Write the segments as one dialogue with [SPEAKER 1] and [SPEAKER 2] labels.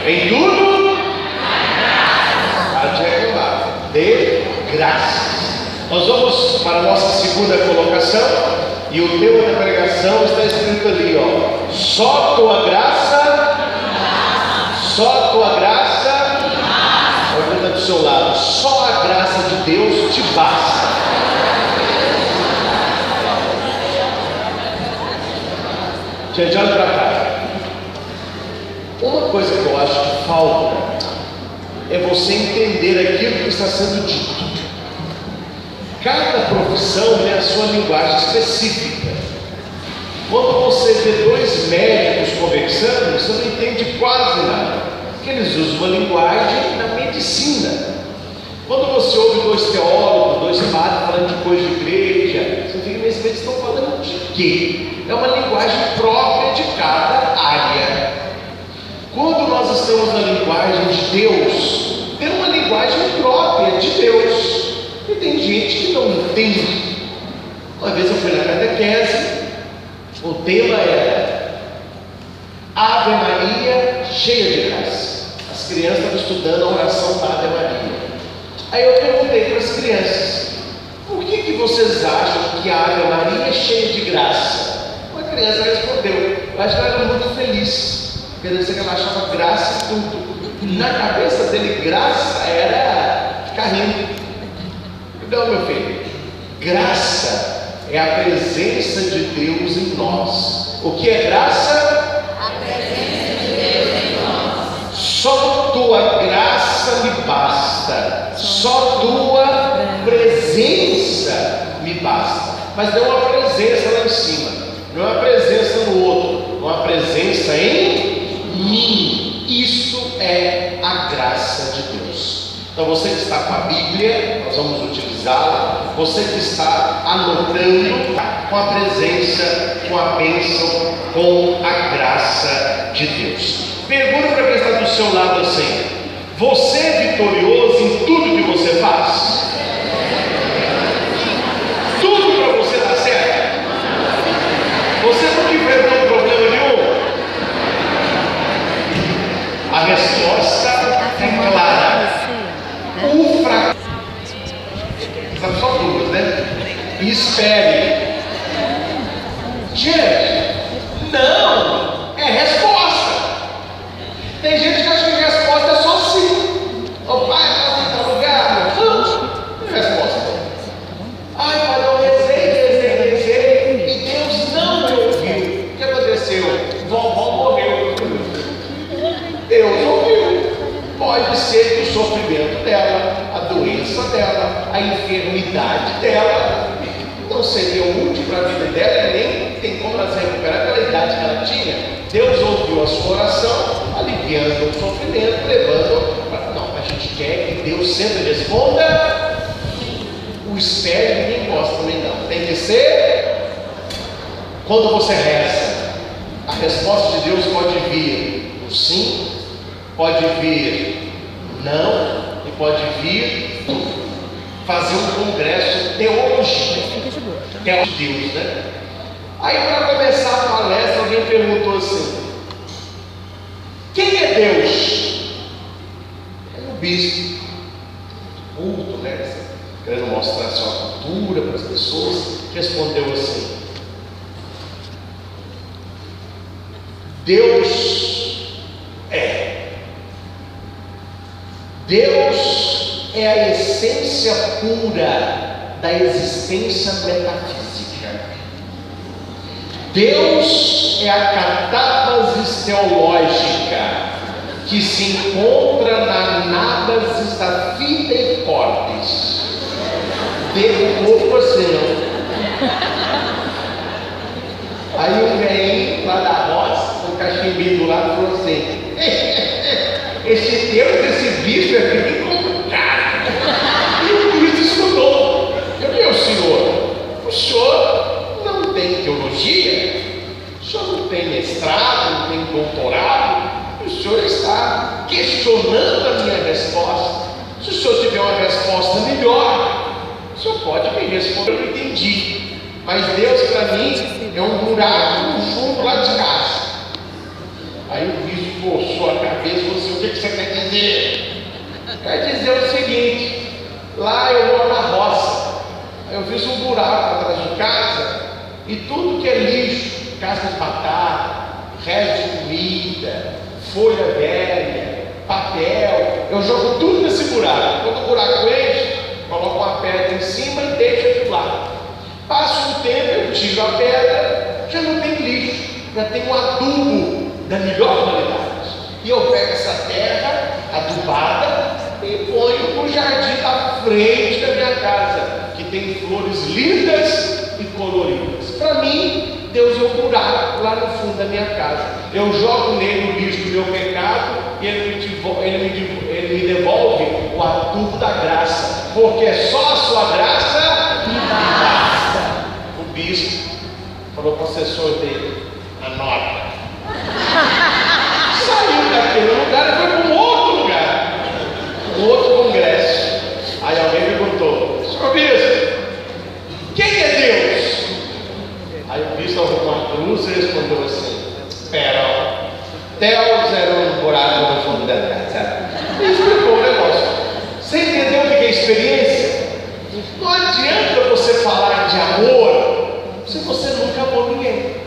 [SPEAKER 1] Em tudo, pode reclamar. Dê graças. Nós vamos para a nossa segunda colocação. E o tema da pregação está escrito ali, ó. Só tua graça. Só tua graça. Olha do seu lado. Só a graça de Deus te basta. Gente, olha para cá. Uma coisa que eu acho que falta é você entender aquilo que está sendo dito. Cada profissão tem a sua linguagem específica. Quando você vê dois médicos conversando, você não entende quase nada, porque eles usam uma linguagem da medicina. Quando você ouve dois teólogos, dois padres falando de coisa de igreja, você fica, mas eles estão falando de quê? É uma linguagem própria de cada área. Quando nós estamos na linguagem de Deus, tem uma linguagem própria de Deus. E tem gente que não entende. Uma vez eu fui na catequese, o tema era Ave Maria cheia de graça. As crianças estavam estudando a oração da Ave Maria. Aí eu perguntei para as crianças: por que vocês acham que a Ave Maria é cheia de graça? Uma criança respondeu: eu acho que ela era muito feliz. Quer dizer que ela achava graça em tudo. E na cabeça dele, graça era ficar rindo. Não, meu filho, graça é a presença de Deus em nós. O que é graça?
[SPEAKER 2] A presença de Deus em nós.
[SPEAKER 1] Só tua graça me basta. Só tua presença me basta. Mas não uma presença lá em cima, não é uma presença no outro, é uma presença em mim. Isso é a graça de Deus. Então você que está com a Bíblia, nós vamos utilizá-la. Você que está anotando, com a presença, com a bênção, com a graça de Deus. Pergunta para quem está do seu lado assim: você é vitorioso em tudo que você faz? Tudo para você dá certo? Você nunca enfrentou problema nenhum? A resposta é clara. O fracasso. Sabe só duas, né? Espere. Gente, não é resposta. Tem gente que acha que a resposta é só sim. O pai vai para lugar. Não é resposta. Ai, pai, eu rezei. E Deus não me ouviu. O que aconteceu? Vovó morreu. Deus ouviu. Pode ser que o sofrimento dela, a doença dela, a enfermidade dela não seria útil para a vida dela, e nem tem como ela se recuperar pela idade que ela tinha. Deus ouviu a sua oração, aliviando o sofrimento, levando para... Não, a gente quer que Deus sempre responda. O espere ninguém gosta também não. Tem que ser quando você reza. A resposta de Deus pode vir no sim, pode vir não, e pode vir fazer um congresso teológico. Teologia de Deus, né? Aí, para começar a palestra, alguém perguntou assim: quem é Deus? É o bispo, culto, né? Querendo mostrar a sua cultura para as pessoas, respondeu assim: Deus é a essência pura da existência metafísica. Deus é a catábasis teológica que se encontra na nábasis da vida e cortes. Derrubou você. Aí o velhinho lá da roça, o cachimbinho do lado, falou assim: esse termo desse bicho é bem complicado. E o bicho escutou: meu senhor, o senhor não tem teologia, o senhor não tem mestrado, não tem doutorado, o senhor está questionando a minha resposta. Se o senhor tiver uma resposta melhor, o senhor pode me responder. Eu não entendi, mas Deus para mim é um buraco no fundo lá de casa. Aí o bispo forçou a cabeça e falou assim: o que você quer dizer? Quer dizer o seguinte: lá eu moro na roça, eu fiz um buraco atrás de casa e tudo que é lixo, casca de batata, resto de comida, folha velha, papel, eu jogo tudo nesse buraco. Quando o buraco enche, coloco uma pedra em cima e deixo aquilo lá. Passa um tempo, eu tiro a pedra, já não tem lixo, já tem um adubo da melhor qualidade. E eu pego essa terra adubada e ponho no jardim da frente da minha casa, que tem flores lindas e coloridas. Para mim, Deus é um buraco lá no fundo da minha casa. Eu jogo nele o lixo do meu pecado e ele me devolve o adubo da graça, porque só a sua graça me basta. O bispo falou para o assessor dele: anota. Saiu daquele lugar e foi para um outro lugar, um outro congresso. Aí alguém perguntou: senhor bispo, quem é Deus? Aí o bispo arrumou uma cruz e respondeu assim: espera, Deus era um buraco no fundo da casa. E explicou o negócio. Você entendeu o que é experiência? Não adianta você falar de amor se você nunca amou ninguém.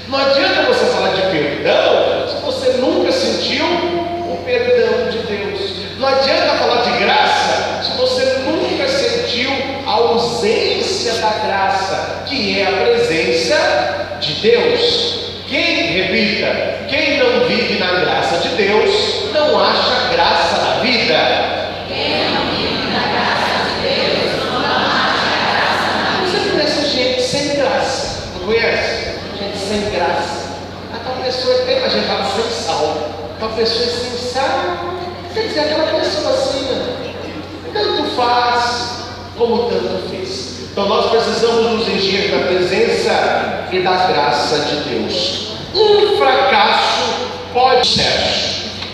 [SPEAKER 1] Não adianta você falar de perdão se você nunca sentiu o perdão de Deus. Não adianta falar de graça se você nunca sentiu a ausência da graça, que é a presença de Deus. Repita, quem não vive na graça de Deus não acha graça na vida.
[SPEAKER 2] Quem não vive na graça de Deus não acha graça na vida.
[SPEAKER 1] Você conhece gente sem graça, não conhece? Gente sem graça. A tal pessoa a gente fala sem sal. A tal pessoa é sem sal. Quer dizer, aquela pessoa assim, tanto faz como tanto fez. Então nós precisamos nos encher da presença e da graça de Deus. Um fracasso pode ser.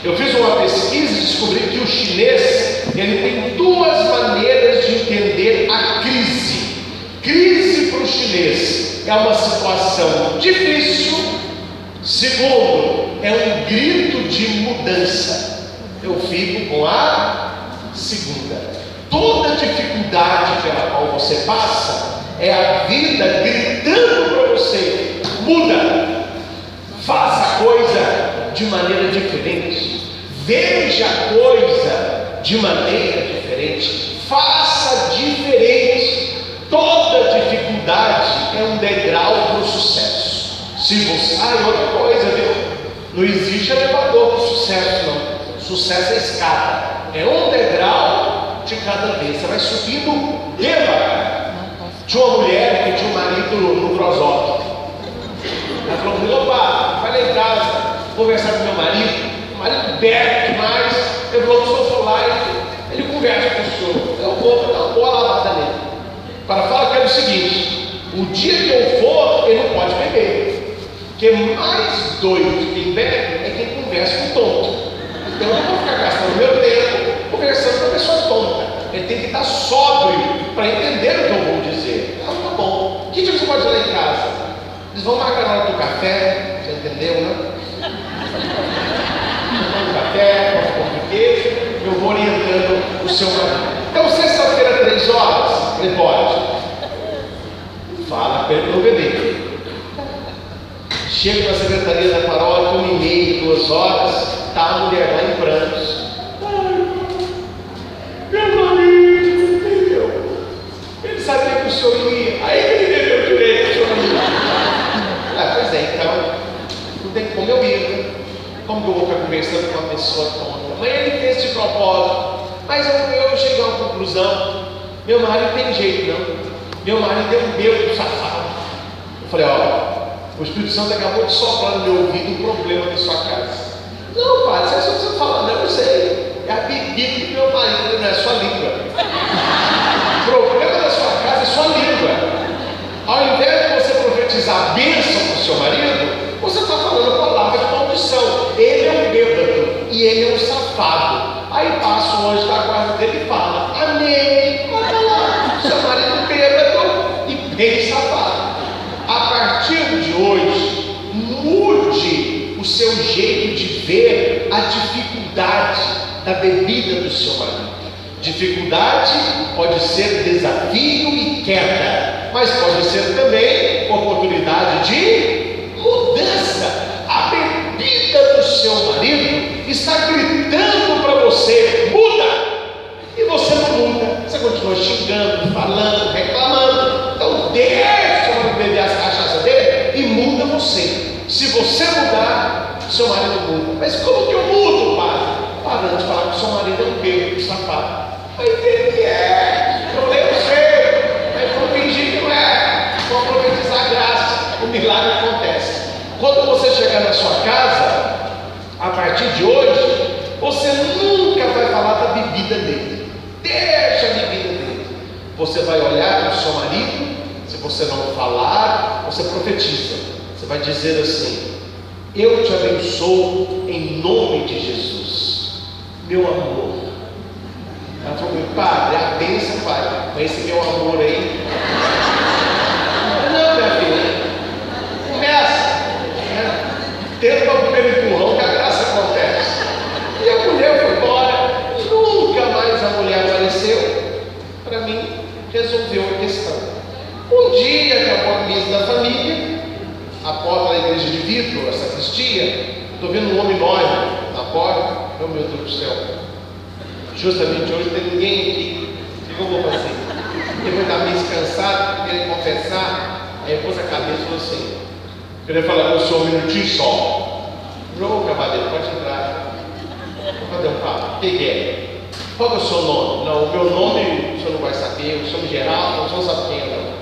[SPEAKER 1] Eu fiz uma pesquisa e descobri que o chinês ele tem duas maneiras de entender a crise. Crise para o chinês é uma situação difícil. Segundo, é um grito de mudança. Eu fico com a segunda. Toda dificuldade pela qual você passa é a vida gritando para você: muda, faça a coisa de maneira diferente, veja a coisa de maneira diferente, faça diferente. Toda dificuldade é um degrau para o sucesso. Se você... outra coisa, viu? Não existe elevador para o sucesso, não. Sucesso é escada, é um degrau de cada vez. Você vai subindo devagar. Tinha uma mulher que tinha um marido no Crossover. Ela falou comigo: opa, vai lá em casa conversar com meu marido. O marido bebe demais. Eu vou no seu celular e ele conversa com o senhor. Eu vou dar uma boa lavada nele. Para falar que é o seguinte: o dia que eu for, ele não pode beber. Porque mais doido quem bebe é quem conversa com tonto. Então eu não vou ficar gastando meu tempo conversando com a pessoa tonta. Ele tem que estar sóbrio para entender o que eu vou dizer. Ah, tá bom. Que dia você pode ir lá em casa? Eles vão marcar na hora do café. Você entendeu, né? No café, com pão de queijo. Eu vou orientando o seu marido. Então, sexta-feira, 3 horas, ele pode. Fala para ele não beber. Chego na secretaria da paróquia, 1h30, 2 horas, está a mulher lá em prantos. Meu marido entendeu. Ele sabia que o senhor ia. Aí ele entendeu direito, o senhor não. Pois é, então, não tem como eu ir. Como que eu vou ficar conversando com uma pessoa tonta? Mas ele fez de propósito. Mas eu cheguei a uma conclusão: meu marido tem jeito, não. Meu marido é um bêbado safado. Eu falei: ó, o Espírito Santo acabou de soprar no meu ouvido um problema da sua casa. Não, padre, você só precisa falar, não, eu sei. É a bebida do meu marido, não é sua língua. O problema da sua casa é sua língua. Ao invés de você profetizar a bênção para o seu marido, você está falando palavras de maldição. Ele é um bêbado e ele é um safado. Aí passa o anjo da guarda dele e fala: amém. Olha lá, seu marido bêbado e bem safado. A partir de hoje, mude o seu jeito de ver a dificuldade da bebida do seu marido. Dificuldade pode ser desafio e queda, mas pode ser também oportunidade de mudança. A bebida do seu marido está gritando para você: muda! E você não muda, você continua xingando, falando, reclamando. Então deixa o marido beber as cachaças dele e muda você. Se você mudar, seu marido muda. Mas como que eu mudo, padre? Parando de falar que seu marido é um bêbado, safado. Mas ele é, eu sei, mas vou fingir que não é, vou profetizar a graça, o milagre acontece. Quando você chegar na sua casa, a partir de hoje, você nunca vai falar da bebida dele. Deixa a bebida dele. Você vai olhar para o seu marido, se você não falar, você profetiza. Você vai dizer assim: eu te abençoo em nome de Jesus, meu amor. Ela falou: padre, a bênção vai, com esse meu amor aí. Não, minha filha, começa, né? Tenta o primeiro empurrão que a graça acontece. E a mulher foi embora, nunca mais a mulher apareceu. Para mim, resolveu a questão. Um dia, acabou a mesa da família, a porta da igreja de vidro, a sacristia, estou vendo um homem enorme na porta. Oh, meu Deus do céu, justamente hoje não tem ninguém aqui, o que eu vou fazer? Depois da missa cansado, queria confessar, aí pôs a cabeça e falou assim: queria falar com o senhor um minutinho só. Ô cavaleiro, pode entrar, vou fazer um papo. O que é? Qual é o seu nome? Não, o meu nome o senhor não vai saber, o seu geral, o senhor sabe quem é, não.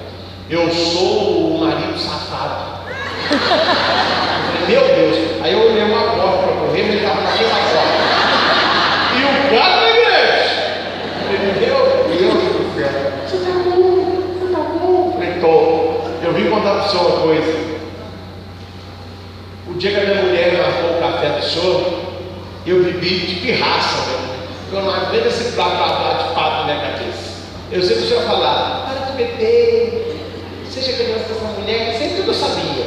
[SPEAKER 1] Eu sou o marido safado. Eu falei: meu Deus. Aí eu olhei uma porta para correr, mas ele estava naquela porta. E o cara da igreja. Eu falei: meu Deus do céu. Você está bom? Você está bom? Eu falei: tô. Eu vim contar para o senhor uma coisa. O dia que a minha mulher marcou o café do senhor, eu bebi de pirraça, né? Eu não aguento esse blá blá blá de papo na minha cabeça. Eu sei que o senhor ia falar: para de beber, seja criança dessa mulher. Sempre tudo eu sabia.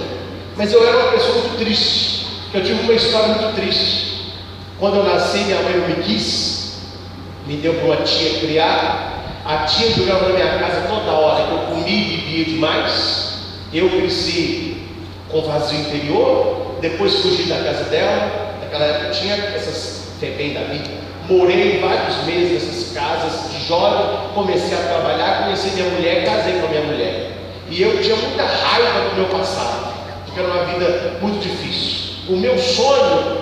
[SPEAKER 1] Mas eu era uma pessoa muito triste. Eu tive uma história muito triste. Quando eu nasci, minha mãe não me quis, me deu para uma tia criar. A tia jogava na minha casa toda hora que eu comia e bebia demais. Eu cresci com vazio interior. Depois fugi da casa dela. Naquela época tinha essas FEBEM da vida. Morei vários meses nessas casas de jovem. Comecei a trabalhar, conheci minha mulher, casei com a minha mulher. E eu tinha muita raiva do meu passado, porque era uma vida muito difícil. O meu sonho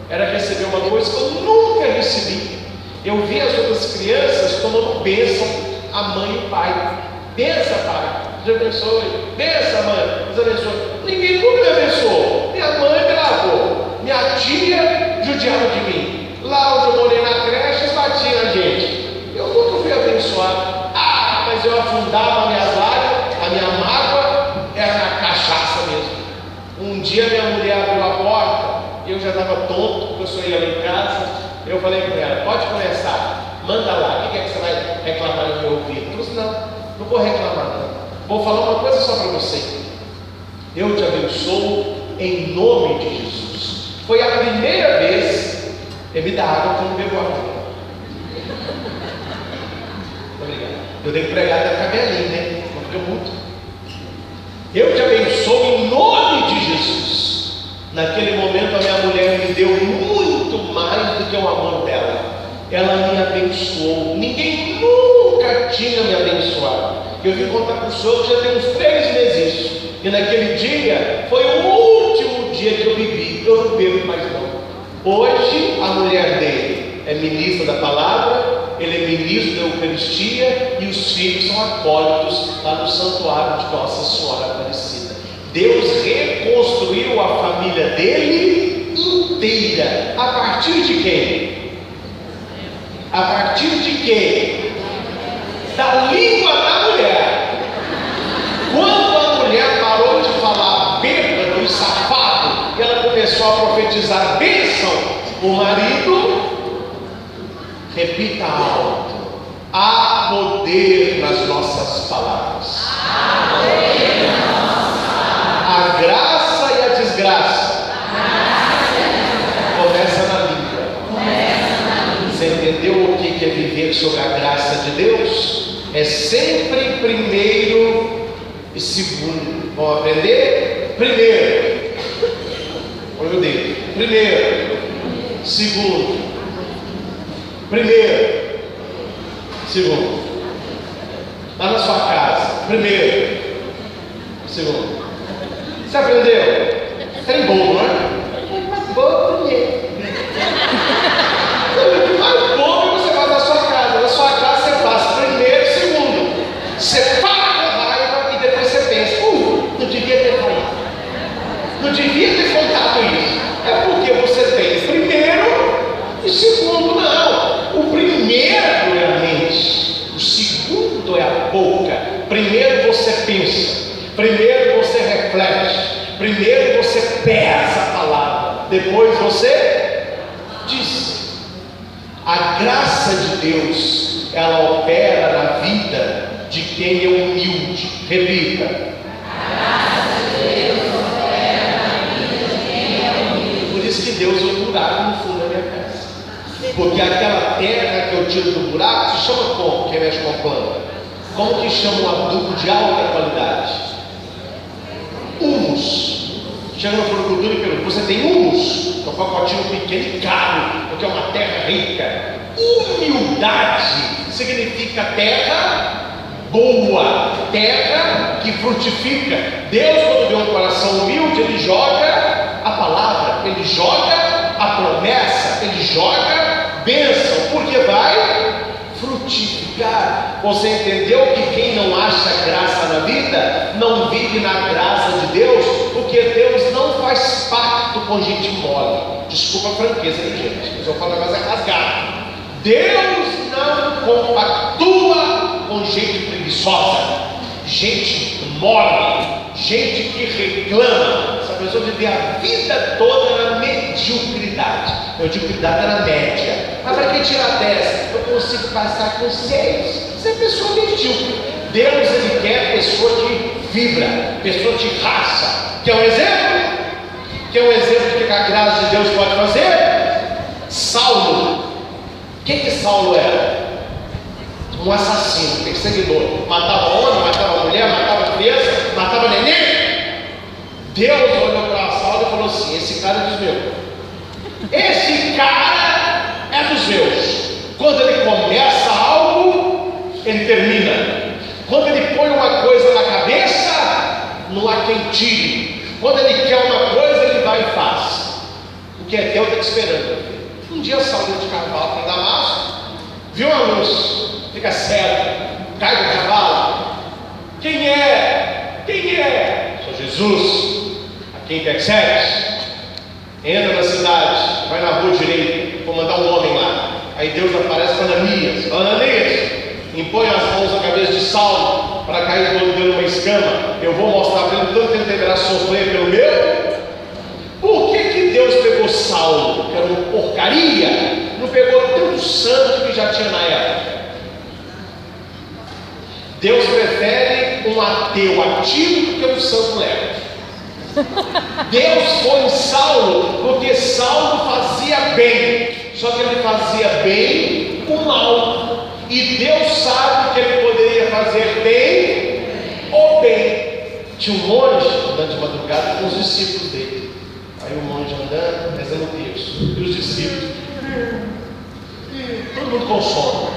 [SPEAKER 1] era receber uma coisa que eu nunca recebi. Eu vi as outras crianças tomando bênção, a mãe e o pai. Bença, pai, Deus abençoe. Bença, mãe, Deus abençoe. Ninguém nunca me abençoou. Minha mãe me lavou. Minha tia judiava de mim. Lá onde eu morei na creche, eles batiam na gente. Eu nunca fui abençoado. Ah, mas eu afundava minhas lágrimas, a minha mágoa era na cachaça mesmo. Um dia minha mulher abriu a porta, e eu já estava tonto, porque eu só ia lá em casa. Eu falei para ela: pode começar, manda lá, o que é que você vai reclamar no meu ouvido? Eu disse: não vou reclamar não, vou falar uma coisa só para você. Eu te abençoo em nome de Jesus. Foi a primeira vez. Me dá água quando bebo água. Obrigado. Eu tenho que pregar até ficar velhinho, né? Não fica muito. Eu te abençoo em nome de Jesus. Naquele momento a minha mulher me deu muito mais do que o amor dela. Ela me abençoou. Ninguém nunca tinha me abençoado. Eu vim contar para o senhor que já tem uns 3 meses isso. E naquele dia foi o último dia que eu bebi. Eu não bebo mais não. Hoje a mulher dele é ministra da palavra, ele é ministro da Eucaristia e os filhos são acólitos lá no santuário de Nossa Senhora Aparecida. Deus reconstruiu a família dele inteira. A partir de quem? A partir de quem? Da língua da mulher. Quando a mulher parou de falar bêbado e safado, e ela começou a profetizar bênção, o marido, repita alto: há poder nas nossas palavras. A graça e a desgraça. Começa que é viver sob a graça de Deus é sempre primeiro e segundo. Vamos aprender? Primeiro. Olha o dedo. Primeiro. Segundo. Primeiro. Segundo. Lá na sua casa. Primeiro. Segundo. Você aprendeu? Tem bobo, não é? Mas bobo primeiro. Mais bobo você faz na sua casa. Na sua casa você faz primeiro e segundo. Você para com raiva e depois você pensa: não devia ter falado. Não devia ter contado isso. É porque você tem primeiro e segundo. Não. O primeiro é a mente. O segundo é a boca. Primeiro você pensa. Primeiro você reflete. Primeiro você pesa a palavra. Depois você diz. A graça de Deus, ela opera na vida de quem é humilde. Repita.
[SPEAKER 2] A graça de Deus opera na vida de quem é humilde.
[SPEAKER 1] Por isso que Deus é um buraco no fundo da minha casa. Porque aquela terra que eu tiro do buraco se chama como? Quem mexe com a planta? Como que chama um adubo de alta qualidade? Humus. Chega na floricultura e pergunta: você tem humus? É um pacotinho pequeno e caro, porque é uma terra rica. Humildade significa terra boa, terra que frutifica. Deus, quando vê um coração humilde, Ele joga a palavra, Ele joga a promessa, Ele joga bênção, porque vai frutificar. Você entendeu que quem não acha graça na vida não vive na graça de Deus, porque Deus não faz pacto com gente mole. Desculpa a franqueza, hein, gente? Mas eu falo mais rasgado. Deus não compactua com gente preguiçosa, gente mole, gente que reclama. Essa pessoa vive a vida toda na mediocridade. Mediocridade é na média. Mas para que tirar 10? Eu consigo passar com 6. Você é pessoa medíocre. Deus, Ele quer pessoa que vibra, pessoa de raça. Quer um exemplo? Quer um exemplo do que a graça de Deus pode fazer? Saulo. O que Saulo era? Um assassino, perseguidor. Matava homem, matava mulher, matava criança, matava neném. Deus olhou para Saulo e falou assim: esse cara é dos meus. Esse cara é dos meus. Quando ele começa algo, ele termina. Quando ele põe uma coisa na cabeça, não há quem tire. Quando ele quer uma coisa, ele vai e faz. O que é teu está te esperando. Um dia Saulo de cavalo para Damasco, viu a luz, fica cego, cai do cavalo. Quem é? Quem é? Sou Jesus, a quem persegue. Entra na cidade, vai na rua direita, vou mandar um homem lá. Aí Deus aparece para Ananias. Ananias, impõe as mãos na cabeça de Saulo para cair todo dentro de uma escama. Eu vou mostrar para ele tanto que ele deverá sofrer pelo meu. Por que Deus pegou Saulo, que era uma porcaria, não pegou tanto santo que já tinha na época? Deus prefere um ateu ativo do que um santo leve. Deus foi em Saulo porque Saulo fazia bem, só que ele fazia bem com mal, e Deus sabe que ele poderia fazer bem ou bem. Tinha um monge andando de madrugada com os discípulos dele. Aí o monge andando, rezando o terço, e os discípulos, todo mundo com sono.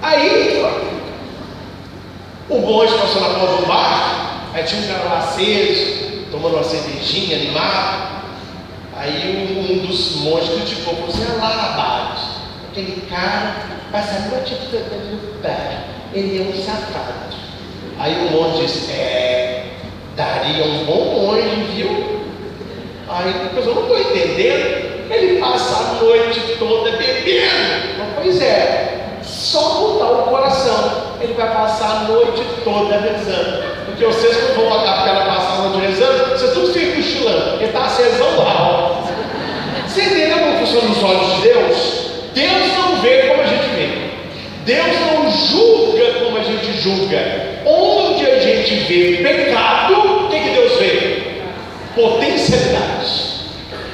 [SPEAKER 1] Aí o monge passou na porta do bar, aí tinha um cara lá aceso, tomando uma cervejinha, animado. Aí um dos monges criticou, falou assim: ah lá, abade, aquele cara passa a noite toda no bar, ele é um safado. Aí o monge disse: daria um bom monge, viu? Aí a pessoa: não estou entendendo, ele passa a noite toda bebendo. Não, pois é, só mudar o coração, ele vai passar a noite toda rezando. Porque vocês não vão pagar porque ela passar a noite rezando, você tudo fica cochilando, ele está acesão lá. Você entendeu como funciona os olhos de Deus? Deus não vê como a gente vê, Deus não julga como a gente julga. Onde a gente vê pecado, o que Deus vê? Potencialidade.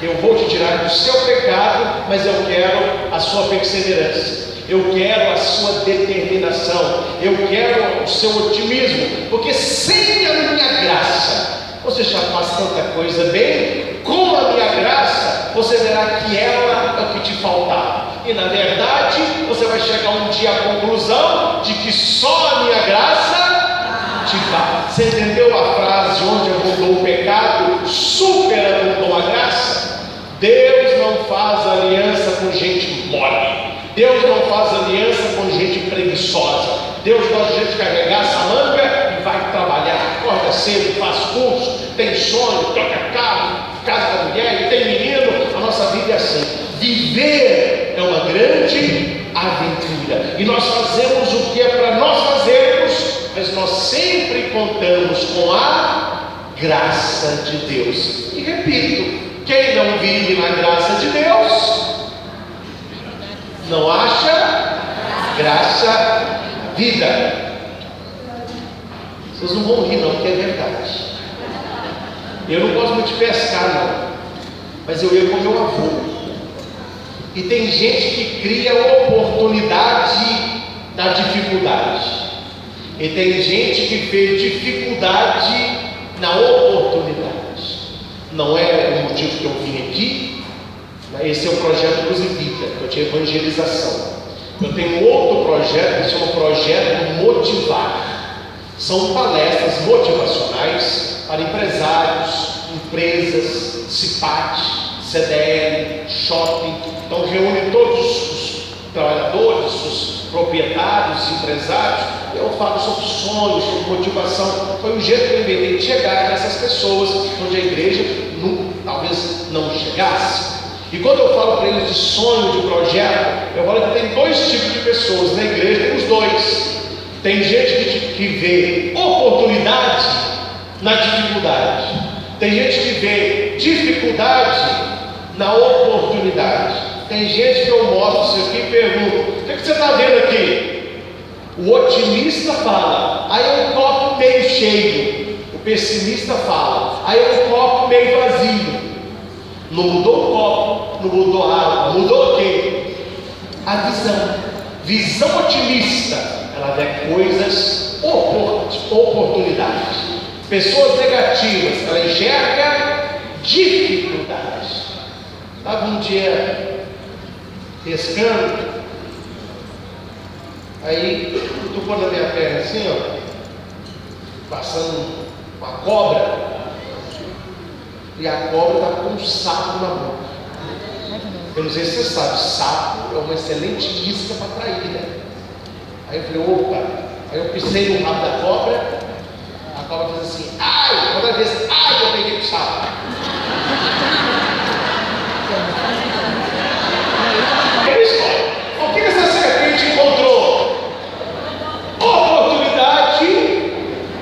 [SPEAKER 1] Eu vou te tirar do seu pecado, mas eu quero a a sua perseverança, eu quero a sua determinação, eu quero o seu otimismo, porque sem a minha graça, você já faz tanta coisa bem, com a minha graça, você verá que ela é o que te faltava. E na verdade, você vai chegar um dia à conclusão de que só a minha graça te basta. Você entendeu a frase: onde abundou o pecado, superabundou a graça? Deus não faz aliança com gente mole. Deus não faz aliança com gente preguiçosa. Deus gosta de gente carregar essa manga e vai trabalhar, acorda cedo, faz curso, tem sonho, toca carro, casa com a mulher e tem menino. A nossa vida é assim. Viver é uma grande aventura, e nós fazemos o que é para nós fazermos, mas nós sempre contamos com a graça de Deus. E repito, quem não vive na graça de Deus não acha graça na vida. Vocês não vão rir não, porque é verdade. Eu não gosto muito de pescar não, mas eu ia com meu avô. E tem gente que cria oportunidade na dificuldade, e tem gente que vê dificuldade na oportunidade. Não é o motivo que eu vim aqui. Esse é o projeto Luz e Vida, que eu tinha evangelização. Eu tenho outro projeto que se chama Projeto Motivar. São palestras motivacionais para empresários, empresas, CIPAT, CDL, shopping. Então reúne todos os trabalhadores, os proprietários, empresários. Eu falo sobre sonhos, sobre motivação. Foi um jeito que eu inventei de chegar nessas pessoas onde a igreja talvez não chegasse. E quando eu falo para eles de sonho, de projeto, eu falo que tem dois tipos de pessoas na igreja. Tem os dois. Tem gente que vê oportunidade na dificuldade. Tem gente que vê dificuldade na oportunidade. Tem gente que eu mostro isso aqui e pergunto: o que você está vendo aqui? O otimista fala: aí é um copo meio cheio. O pessimista fala: aí é um copo meio vazio. Não mudou o copo, não mudou a água, mudou o quê? A visão. Visão otimista, ela vê coisas, oportunidades. Pessoas negativas, ela enxerga dificuldades. Estava um dia pescando, aí tocou na minha perna assim, ó, passando uma cobra. E a cobra está com um sapo na boca. Eu não sei se você sabe, sapo é uma excelente isca para atrair, né? Aí eu falei: opa. Aí eu pisei no rabo da cobra. A cobra fez assim: ai! Outra vez: ai, eu peguei o sapo. É isso. O que essa serpente encontrou? Oportunidade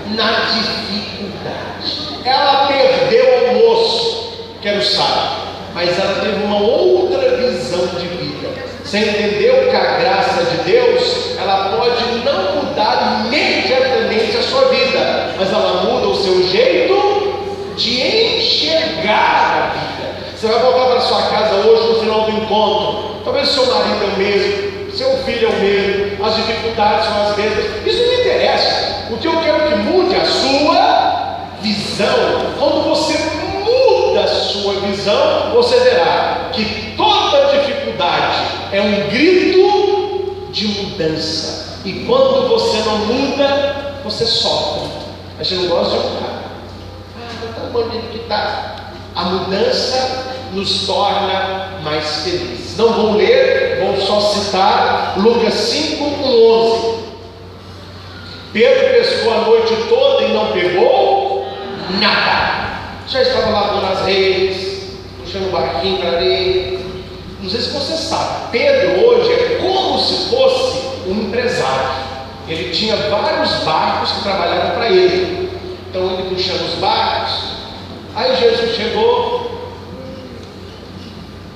[SPEAKER 1] na dificuldade. Ela perdeu o almoço, que era o sábado, mas ela teve uma outra visão de vida. Você entendeu que a graça de Deus, ela pode não mudar imediatamente a sua vida, mas ela muda o seu jeito de enxergar a vida. Você vai voltar para sua casa hoje no final do encontro, talvez seu marido é o mesmo, seu filho é o mesmo, as dificuldades são as mesmas. Isso não me interessa. O que eu quero que mude a sua visão. Quando você muda a sua visão, você verá que toda dificuldade é um grito de mudança. E quando você não muda, você sofre. A gente não gosta de mudar. Está o bandido que está. A mudança nos torna mais felizes. Não vou ler, vou só citar Lucas 5:11. Pedro pescou a noite toda e não pegou nada. Já estava lavando as redes, puxando o barquinho para areia. Não sei se você sabe, Pedro hoje é como se fosse um empresário. Ele tinha vários barcos que trabalhavam para ele. Então ele puxando os barcos. Aí Jesus chegou: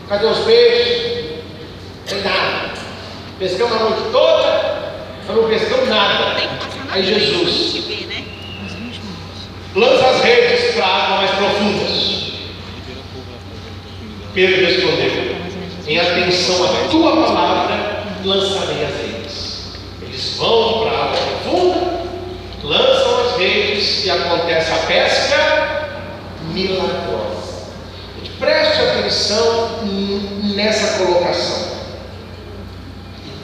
[SPEAKER 1] cadê os peixes? Tem nada. Pescamos a noite toda, mas não pescamos nada. Aí Jesus: lança as redes para águas mais profundas. Pedro respondeu: em atenção à tua palavra, lançarei as redes. Eles vão para a água profunda, lançam as redes e acontece a pesca milagrosa. Preste atenção nessa colocação.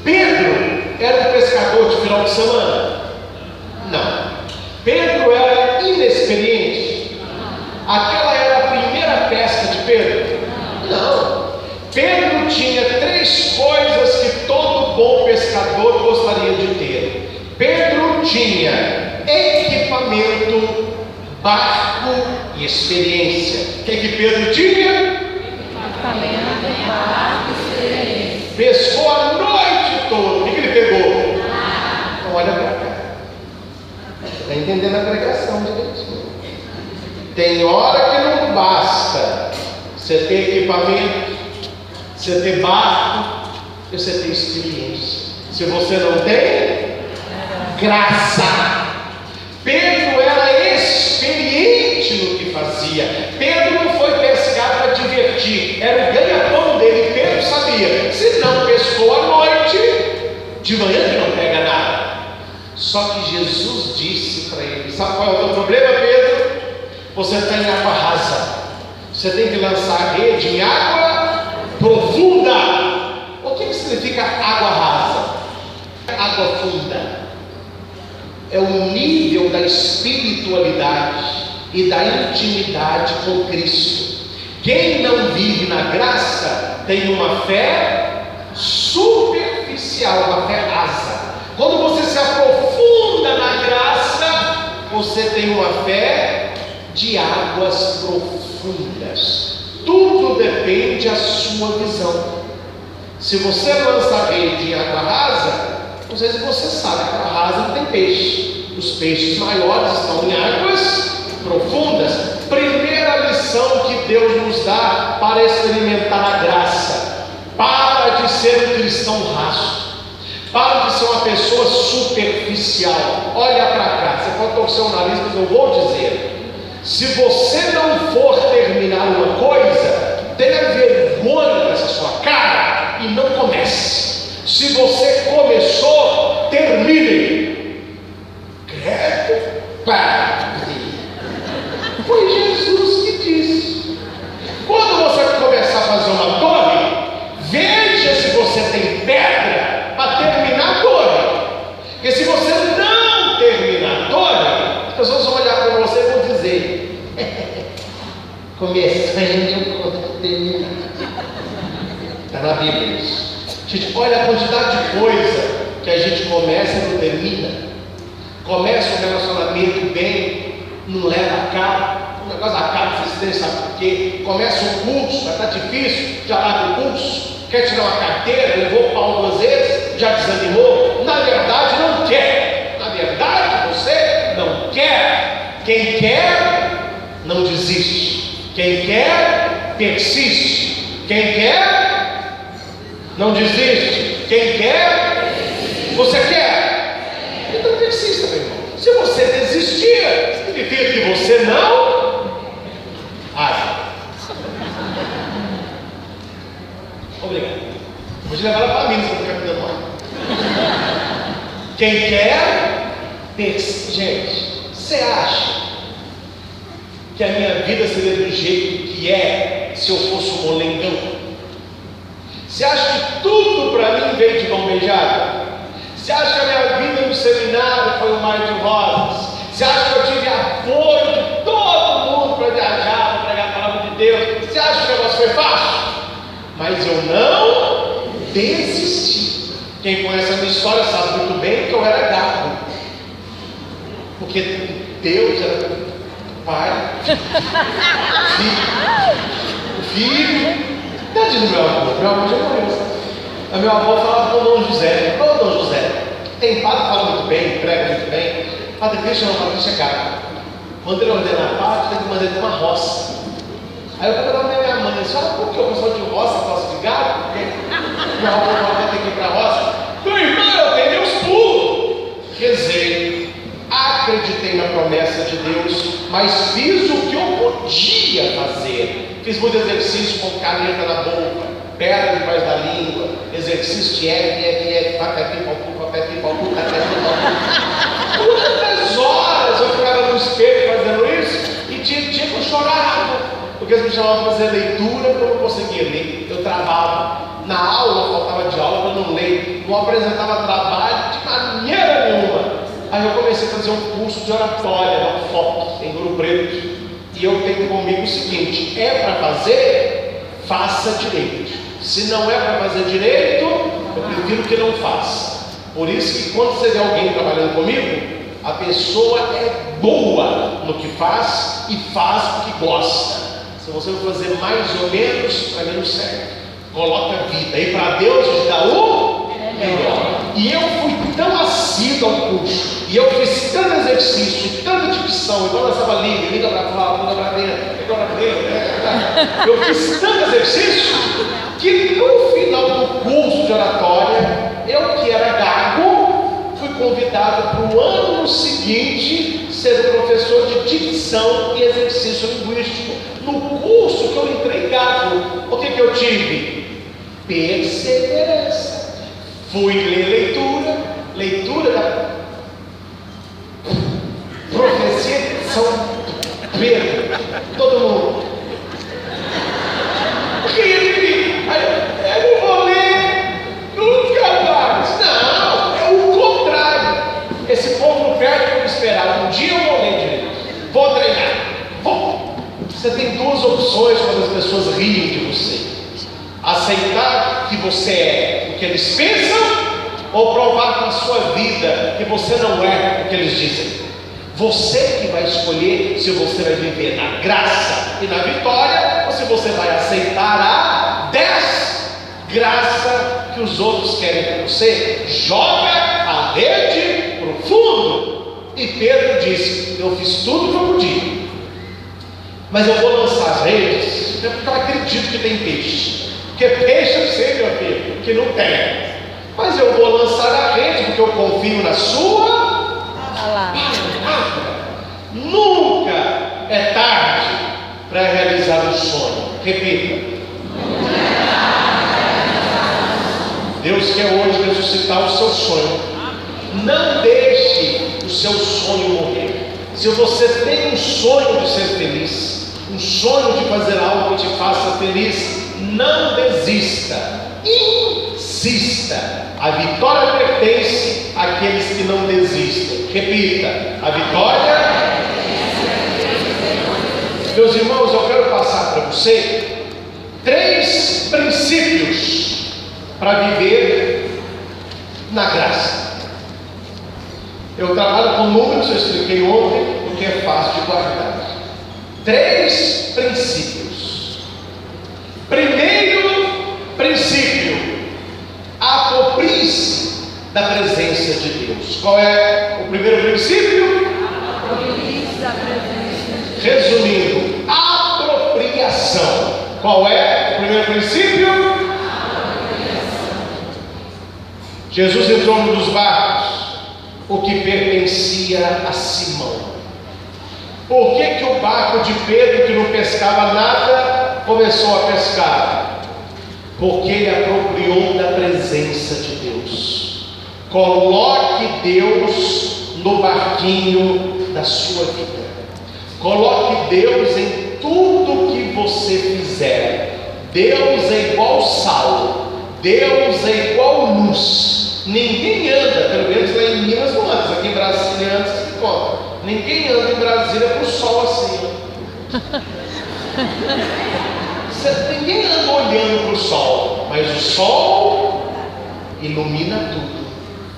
[SPEAKER 1] Pedro era um pescador de final de semana? Não. Pedro era inexperiente? Aquela era a primeira pesca de Pedro? Não. Pedro tinha 3 coisas que todo bom pescador gostaria de ter. Pedro tinha equipamento, barco e experiência. O que Pedro tinha?
[SPEAKER 2] Equipamento, barco e experiência.
[SPEAKER 1] Pescou a noite toda. O que ele pegou? Então olha para cá. Você está entendendo a pregação direitinho. Tem hora que não basta você ter equipamento, você ter barco e você ter experiência. Se você não tem, graça. Pedro era experiente no que fazia. Pedro não foi pescar para divertir, era o ganha-pão dele. Pedro sabia, se não pescou à noite, de manhã ele não pega nada. Só que Jesus disse para ele: sabe qual é o teu problema, Pedro? Você está em água rasa. Você tem que lançar a rede em água profunda. O que significa água rasa? Água funda. É o nível da espiritualidade e da intimidade com Cristo. Quem não vive na graça tem uma fé superficial, uma fé rasa. Quando você se aprofunda na graça, você tem uma fé de águas profundas. Tudo depende da sua visão. Se você lança a rede em água rasa, às vezes você sabe que a água rasa não tem peixe. Os peixes maiores estão em águas profundas. Primeira lição que Deus nos dá para experimentar a graça: para de ser um cristão raso, para de ser uma pessoa superficial. Olha para cá, você pode torcer o nariz, mas eu vou dizer: se você não for terminar uma coisa, tenha vergonha dessa sua cara e não comece. Se você começou, termine. Credo, Padre. Foi Jesus que disse. Quando você começar a fazer uma torre, veja se você tem pedra para terminar a torre. Porque se você não terminar a torre, as pessoas vão olhar para você e vão dizer: começando quando terminar. Está na Bíblia isso. Gente, olha a quantidade de coisa que a gente começa e não termina. Começa um relacionamento bem, não leva a cabo, o negócio acaba, você sabe por quê? Começa um curso, já está difícil, já larga o curso, quer tirar uma carteira, levou o pau 2 vezes, já desanimou. Na verdade não quer, na verdade você não quer. Quem quer, não desiste. Quem quer, persiste. Quem quer, não desiste. Quem quer, você quer. Então persista, meu irmão. Se você desistir, significa que você não age. Obrigado. Vou te levar lá para mim, se eu ficar cuidando mais. Quem quer, persiste. Gente, você acha que a minha vida seria do jeito que é se eu fosse um molengão? Você acha que tudo para mim veio de mão beijada? Você acha que a minha vida no seminário foi um mar de rosas? Você acha que eu tive apoio de todo mundo para viajar, para pregar a palavra de Deus? Você acha que o negócio foi fácil? Mas eu não desisti. Quem conhece a minha história sabe muito bem que eu era gato. Porque Deus era pai, filho. Tadinho do meu avô já morreu. A meu avô falava com o Dom José. Ô Dom José, tem padre que fala muito bem, prega muito bem. Padre Cristian é gato. Quando ele ordena a parte, tem que mandar ele uma roça. Aí eu perguntava pra minha mãe, por que eu sou de roça, gosto de gato? Porque meu avô vai ter que ir pra roça. Meu irmão, eu tenho meus pulos. Rezei, acreditei na promessa de Deus, mas fiz o que eu podia fazer. Fiz muito exercício com caneta na boca, pedra debaixo da língua, exercício de F, patati, palpu. Quantas horas eu ficava no espelho fazendo isso e tinha que eu chorava, porque eles me chamavam para fazer leitura, eu não conseguia ler, eu travava. Na aula, faltava de aula, eu não leio, não apresentava trabalho de maneira nenhuma. Aí eu comecei a fazer um curso de oratória, na foto, em Ouro Preto. E eu tenho comigo o seguinte: é para fazer, faça direito. Se não é para fazer direito, eu prefiro que não faça. Por isso que quando você vê alguém trabalhando comigo, a pessoa é boa no que faz e faz o que gosta. Se você for fazer mais ou menos, para mim não serve. Coloca a vida, e para Deus te dá o melhor. E eu fui tão assíduo ao curso, e eu fiz tanto exercício, tanta dicção, igual nós estava livre, liga para fora, liga para dentro, liga para dentro, eu fiz tanto exercício, que no final do curso de oratória, eu que era gago, fui convidado para o ano seguinte ser professor de dicção e exercício linguístico. No curso que eu entrei gago, o que eu tive? Perseverança. Fui ler leitura da profecia de São Pedro. Todo mundo. Eu não vou ler nunca mais. Não, é o contrário. Esse povo não perde para esperar. Um dia eu vou ler direito. Vou treinar. Vou. Você tem duas opções quando as pessoas riem de você: aceitar que você é o que eles pensam, ou provar com a sua vida que você não é o que eles dizem. Você que vai escolher se você vai viver na graça e na vitória, ou se você vai aceitar a desgraça que os outros querem para você. Joga a rede para o fundo. E Pedro disse: eu fiz tudo que eu podia, mas eu vou lançar as redes, porque eu acredito que tem peixe. Porque peixe eu sei, meu filho, que não tem. Mas eu vou lançar a rede, porque eu confio na sua palavra. Nunca é tarde para realizar um sonho. Repita. Deus quer hoje ressuscitar o seu sonho. Não deixe o seu sonho morrer. Se você tem um sonho de ser feliz, um sonho de fazer algo que te faça feliz, não desista, insista. A vitória pertence àqueles que não desistem. Repita: a vitória. Meus irmãos, eu quero passar para você 3 princípios para viver na graça. Eu trabalho com números, eu expliquei ontem, porque é fácil de guardar. 3 princípios. Primeiro princípio: aproprie-se da presença de Deus. Qual é o primeiro princípio? Aproprie-se da presença de Deus. Resumindo, apropriação. Qual é o primeiro princípio? Apropriação. Jesus entrou num dos barcos, o que pertencia a Simão. Por que o barco de Pedro, que não pescava nada, começou a pescar? Porque ele apropriou da presença de Deus. Coloque Deus no barquinho da sua vida. Coloque Deus em tudo que você fizer. Deus é igual sal. Deus é igual luz. Ninguém anda, pelo menos lá em Minas não anda, aqui em Brasília anda, se encontra. Ninguém anda em Brasília para o sol assim. Ninguém anda olhando para o sol, mas o sol ilumina tudo.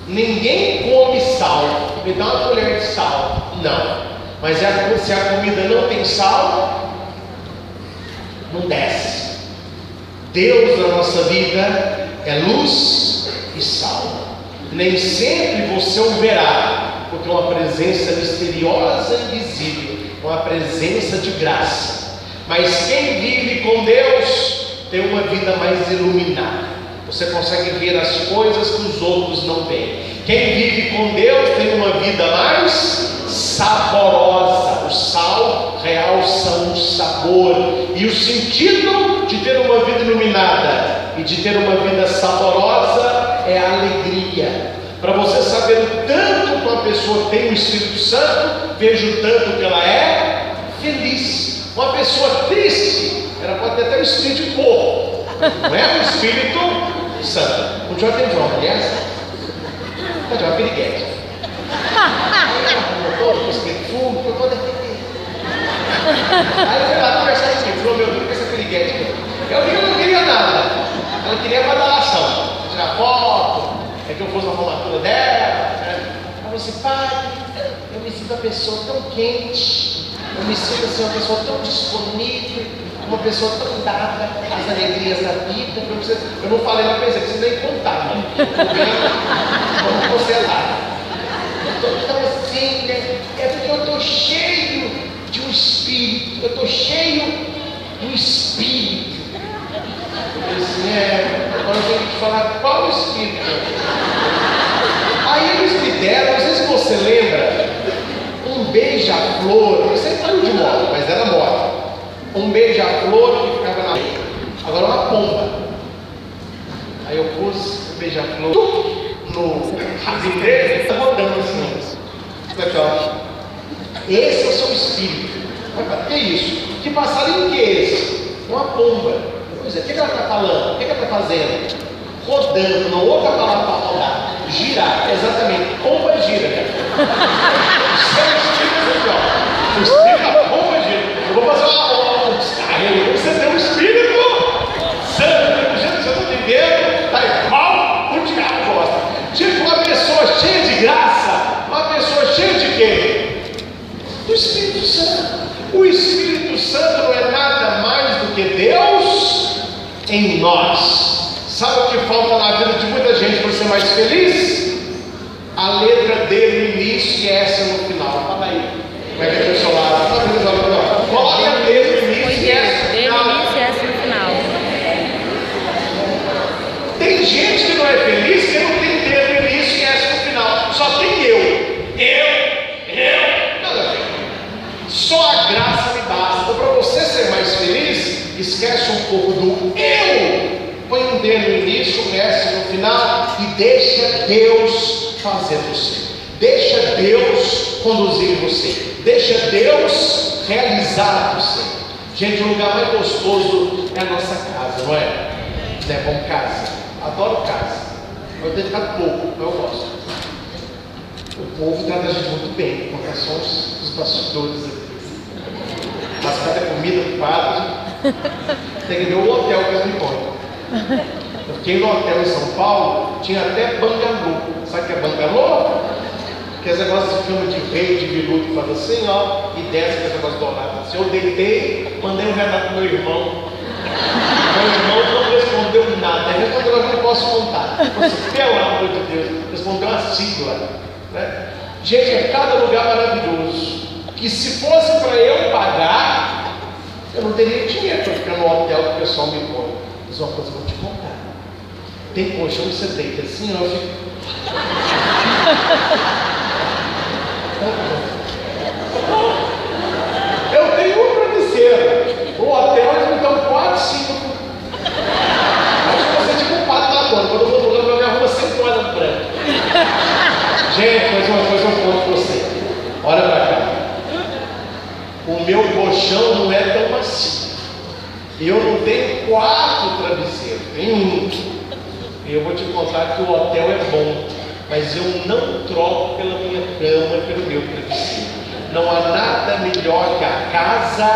[SPEAKER 1] Ninguém come sal. Me dá uma colher de sal. Não. Mas se a comida não tem sal, não desce. Deus na nossa vida é luz e sal. Nem sempre você o verá, porque é uma presença misteriosa e invisível, uma presença de graça. Mas quem vive com Deus tem uma vida mais iluminada. Você consegue ver as coisas que os outros não veem. Quem vive com Deus tem uma vida mais saborosa. O sal realça o sabor, e o sentido de ter uma vida iluminada e de ter uma vida saborosa é a alegria. Para você saber o tanto que uma pessoa tem o Espírito Santo, veja o tanto que ela é feliz. Uma pessoa triste, ela pode ter até o espírito de porco, não é o Espírito Santo. Um dia eu atendi uma mulher, de uma piriguete. Todo com esse fumo, eu vou defender. Aí eu fui lá conversar com ele, falou: meu Deus, com essa piriguete. Eu vi que eu não queria nada, ela queria badalação, tirar foto, é que eu fosse na formatura dela. Ela falou assim: pai, eu me sinto uma pessoa tão quente, eu me sinto assim uma pessoa tão disponível, uma pessoa tão dada às alegrias da vida. Eu não falei, mas pensei, preciso nem contar, né? Vamos consertar. Então assim, né? É porque eu estou cheio de um espírito, eu estou cheio do espírito. Eu falei assim: agora eu tenho que te falar qual espírito. Aí eles me deram, não sei se você lembra, um beija-flor, não sei se saiu de moda, mas era moda. Um beija-flor que ficava na meia. Agora uma pomba. Aí eu pus o beija-flor no rabinho dele, tá rodando assim. Aqui, ó. Esse é o seu espírito. O que é isso? Que passarinho que é esse? Uma pomba. Pois é, o que ela está falando? O que ela está fazendo? Rodando, não outra palavra para rodar. Girar, exatamente. Pomba gira, cara. O espírito da pomba gira. Eu vou fazer uma descarga. Você tem um espírito santo. Do jeito que você está vivendo, está igual o diabo gosta. Tipo uma pessoa cheia de graça. Uma pessoa cheia de quê? Do Espírito Santo. O Espírito Santo não é nada mais do que Deus em nós. Sabe o que falta na vida de muita gente para ser mais feliz? A letra D no início e essa no final. Fala aí. Como é que é o seu lado? Coloque a D no início e essa no final. Tem gente que não é feliz que não tem D no início e essa no final. Só tem eu. Nada a ver. Só a graça me basta. Então, para você ser mais feliz, esquece um pouco do eu. Põe um D no início, um S no final e deixa Deus fazer você. Deixa Deus conduzir você. Deixa Deus realizar você. Gente, o lugar mais gostoso é a nossa casa, não é? Não é bom casa? Adoro casa. Eu tenho ficado pouco, mas eu gosto. O povo trata a gente muito bem, com só os bastidores aqui. Mas cada comida do padre, tem que ver o hotel que eu me encontro. Eu fiquei no hotel em São Paulo, tinha até bangalô. Sabe o que é bangalô? Aqueles negócios de filme de rei, de viludo, que faz assim, ó, e desce aquele negócio dourado assim. Eu deitei, mandei um relato pro meu irmão. Meu irmão não respondeu nada. Ele respondeu, eu não posso contar. Eu disse, pelo amor de Deus, respondeu uma sigla, né? Gente, é cada lugar maravilhoso. Que se fosse para eu pagar, eu não teria dinheiro para ficar no hotel que o pessoal me põe. Mas uma coisa eu vou te contar. Tem colchão e você deita assim, ó, eu fico. Eu tenho um travesseiro. O hotel eles me dão 4, 5. Acho que você é tipo um pato na cor. Quando eu vou no lugar, eu me arrumo sempre olhando no branco. Gente, mas uma coisa eu conto pra você. Olha pra cá. O meu colchão não é tão macio. E eu não tenho 4 travesseiros, tenho um. E eu vou te contar que o hotel é bom, mas eu não troco pela minha cama e pelo meu travesseiro. Não há nada melhor que a casa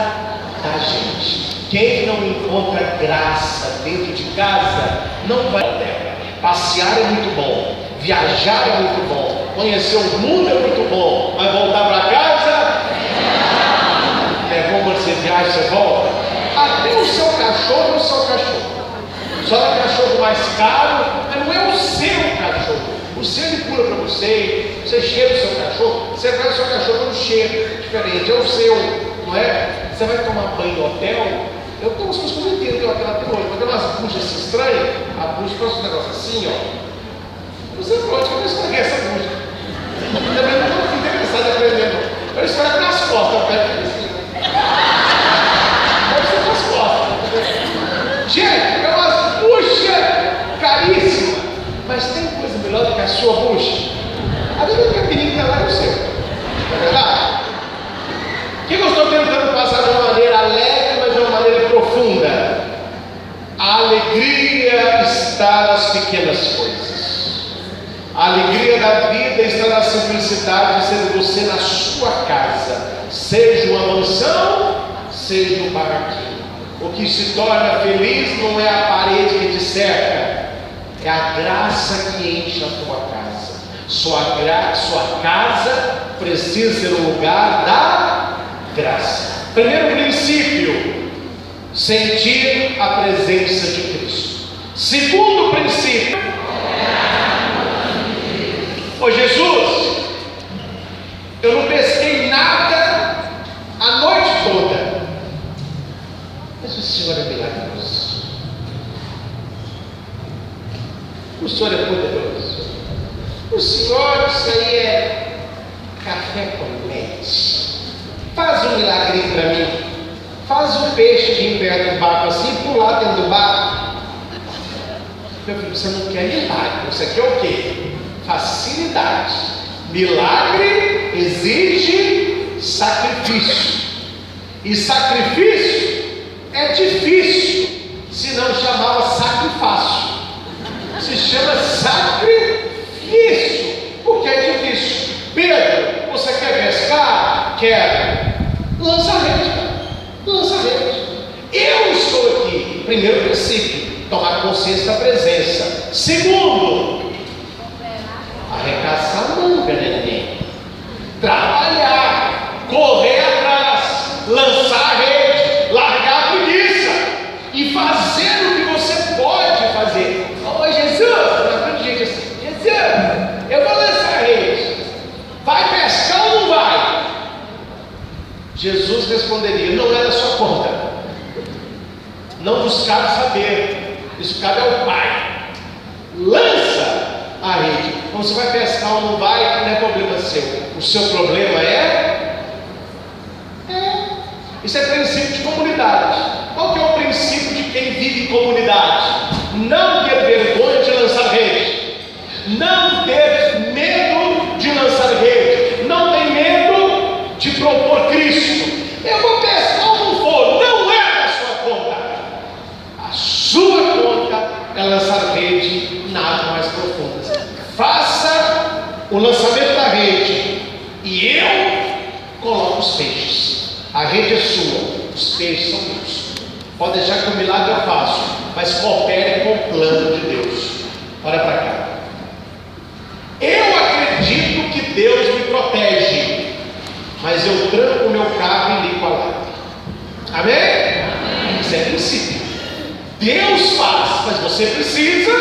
[SPEAKER 1] da gente. Quem não encontra graça dentro de casa, não vai ao hotel. Passear é muito bom, viajar é muito bom, conhecer o mundo é muito bom, mas voltar para casa é bom. Quando você viaja, você volta. Até o seu cachorro é o seu cachorro. Só é o cachorro mais caro, mas não é o seu cachorro. O seu ele pula para você, você cheira o seu cachorro, você vai o seu cachorro um cheiro diferente, é o seu, não é? Você vai tomar banho no hotel. Eu tenho umas coisas que eu não entendo do hotel até hoje, mas tem umas buchas assim estranhas, a bucha faz um negócio assim, ó. Você pode, eu não estraguei essa bucha. Também não estou interessado em aprender, não. Eu esfrego nas costas, eu pego assim. Pode ser nas costas. Mas tem coisa melhor do que a sua bucha? A Bíblia do capininho está lá no seu. Não é verdade? O que eu estou tentando passar de uma maneira alegre, mas de uma maneira profunda? A alegria está nas pequenas coisas. A alegria da vida está na simplicidade de ser você na sua casa, seja uma mansão, seja um barraquinho. O que se torna feliz não é a parede que te cerca, é a graça que enche a tua casa. Sua casa precisa ser um lugar da graça. Primeiro princípio: sentir a presença de Cristo. Segundo princípio: ô Jesus, eu não pesquei nada a noite toda, mas o Senhor é milagroso, o Senhor é poderoso, o Senhor, isso aí é café com leite. Faz um milagre para mim. Faz um peixe vir perto do barco assim e pular dentro do barco. Meu filho, você não quer milagre, você quer o quê? Facilidade. Milagre exige sacrifício. E sacrifício é difícil, senão chamava sacrifácio. Se chama sacrifício, porque é difícil. Pedro, você quer pescar? Quero. Lança a rede, cara. Lança a rede. Eu estou aqui. Primeiro princípio: tomar consciência da presença. Segundo, arregaçar a manga, neném. Trabalhar, correr atrás, lançar a rede, largar a preguiça e fazer o que você pode fazer. Ô Jesus, na frente de gente assim: Jesus, eu vou lançar a rede. Vai pescar ou não vai? Jesus responderia: não é da sua conta. Não vos cabe saber. Isso cabe ao Pai. Lança a rede. Você vai pescar ou não vai, não é problema seu. O seu problema isso é princípio de comunidade. Qual que é o princípio de quem vive em comunidade? Não ter vergonha de lançar rede. Não ter medo de lançar rede. Não tem medo de propor Cristo. Eu vou pescar ou não for? Não é da sua conta. A sua conta é lançar rede na água mais profunda. Faça o lançamento da rede e eu coloco os peixes. A rede é sua, os peixes são meus. Pode deixar que o milagre eu faço, mas coopere com o plano de Deus. Olha para cá. Eu acredito que Deus me protege, mas eu tranco o meu carro e ligo a lata. Amém? Amém? Isso é princípio. Deus faz, mas você precisa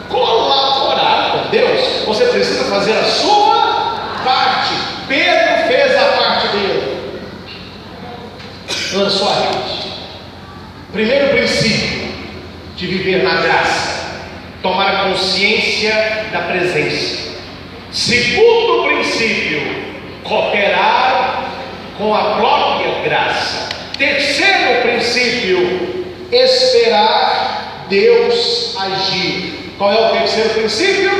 [SPEAKER 1] colaborar com Deus. Você precisa fazer a sua parte. Pedro fez a parte dele. Lançou a rede. Primeiro princípio de viver na graça: tomar consciência da presença. Segundo princípio: cooperar com a própria graça. Terceiro princípio: esperar Deus agir. Qual é o terceiro princípio?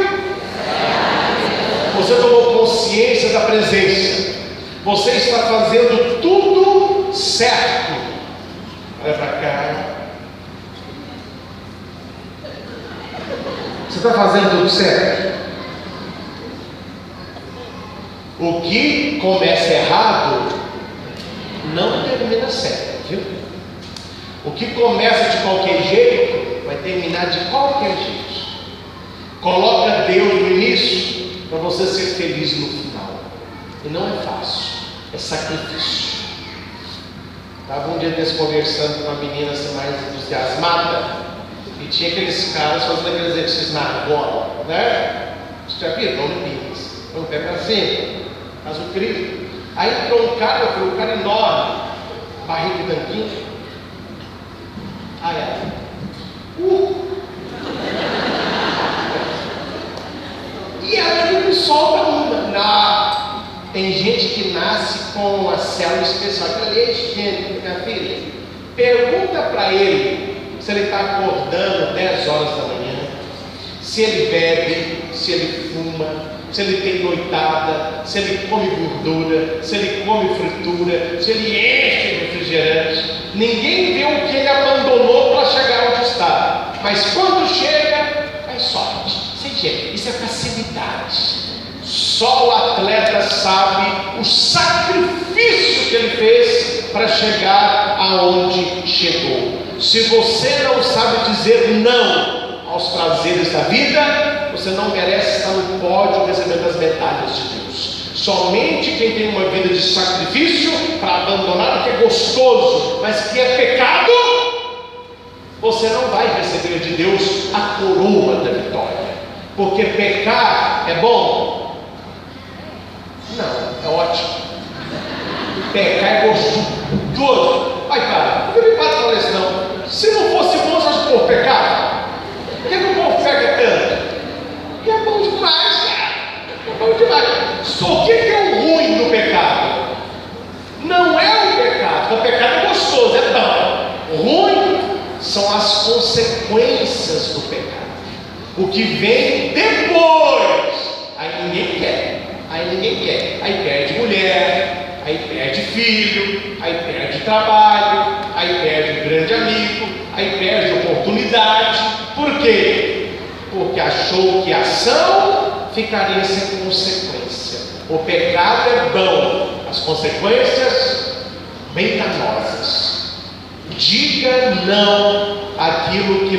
[SPEAKER 1] Você tomou consciência da presença. Você está fazendo tudo certo. Olha para cá. Você está fazendo tudo certo. O que começa errado não termina certo, viu? O que começa de qualquer jeito vai terminar de qualquer jeito. Coloca Deus no início para você ser feliz no final. E não é fácil, é sacrifício. Estava um dia desse conversando com uma menina assim, mais entusiasmada, e tinha aqueles caras fazendo aqueles exercícios na argola, né? Você já viu? Olimpíadas. Um pé para cima, faz o Cristo. Aí entrou um cara, um cara enorme, barriga de tanquinho. Aí ela, e ela não solta uma. Não. Tem gente que nasce com uma célula especial. Aquilo ali é higiênico, minha filha. Pergunta para ele se ele está acordando 10 horas da manhã. Se ele bebe, se ele fuma, se ele tem noitada, se ele come gordura, se ele come fritura, se ele enche de refrigerante, ninguém vê o que ele abandonou para chegar onde está. Mas quando chega, é sorte. Isso é facilidade. Só o atleta sabe o sacrifício que ele fez para chegar aonde chegou. Se você não sabe dizer não aos prazeres da vida, você não merece estar no pódio recebendo as medalhas de Deus. Somente quem tem uma vida de sacrifício para abandonar o que é gostoso, mas que é pecado, você não vai receber de Deus a coroa da vitória. Porque pecar é bom? Não, é ótimo. Pecar é gostoso. Ai, cara, não me para falar isso não. Se não fosse bom, você por pecar? Por que o povo pega tanto? Porque é bom demais, cara. É bom demais. Só o que é o ruim do pecado? Não é o pecado. O pecado é gostoso, é bom. O ruim são as consequências do pecado. O que vem depois. Aí ninguém quer. Aí perde mulher, aí perde filho, aí perde trabalho, aí perde um grande amigo, aí perde oportunidade. Por quê? Porque achou que a ação ficaria sem consequência. O pecado é bom, as consequências bem danosas. Diga não àquilo que